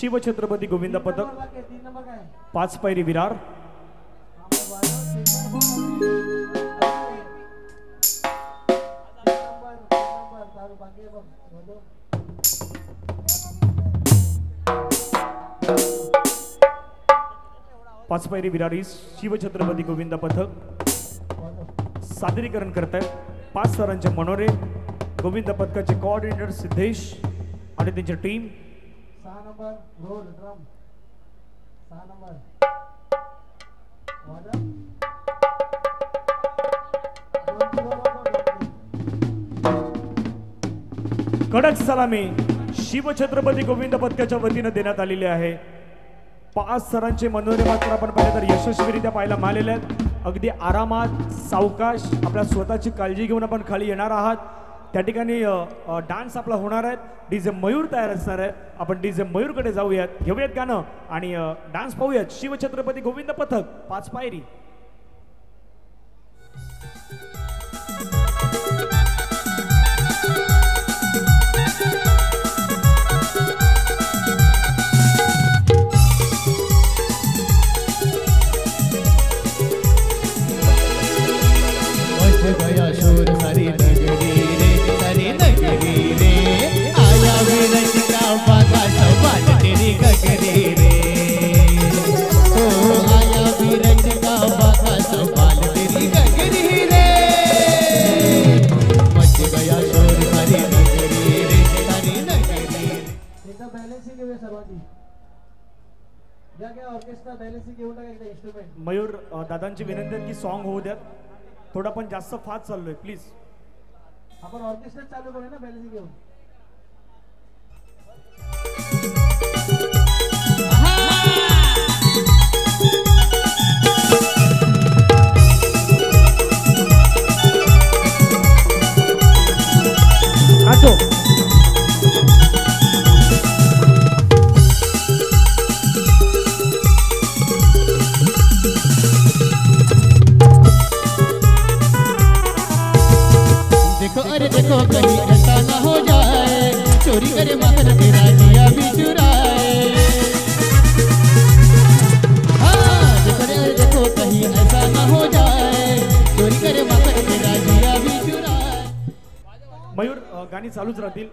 शिवछत्रपती गोविंद पथक 5 पैरी विरार। पाच पैरी विरारी शिवछत्रपती गोविंद पथक सादरीकरण करतायत 5 सरांचे मनोरे। गोविंद पथकाचे कोऑर्डिनेटर सिद्धेश आणि त्यांची team. 6 number roll drum 6 number कडक सलामी शिवछत्रपती गोविंद पथकाच्या वतीने देण्यात आलेली आहे। 5 सरांचे मनोरे मात्र आपण पाहिले तर यशस्वीरित्या पाहायला मिळालेले आहेत। अगदी आरामात सावकाश आपल्या स्वतःची काळजी घेऊन आपण खाली येणार आहात। त्या ठिकाणी डान्स आपला होणार आहे। डीजे मयूर तयार असणार आहे। आपण डीजे मयूर कडे जाऊयात, घेऊयात गाणं आणि डान्स पाहूयात। शिवछत्रपती गोविंद पथक 5 पायरी। मयूर दादांची विनंती आहे की सॉन्ग होऊ द्यात, थोडा पण जास्त फास्ट चाललोय प्लीज। आपण ऑर्केस्ट्रा चालू करूया ना बॅलन्सिंग घेऊन। आजो देखो कहीं ऐसा ना हो जाए, चोरी करे मगर तेरा जिया भी चुराए। हाँ देखो कहीं ऐसा ना हो जाए, चोरी करे मगर तेरा जिया भी चुराए। मयूर गाणी चालूच राहतील।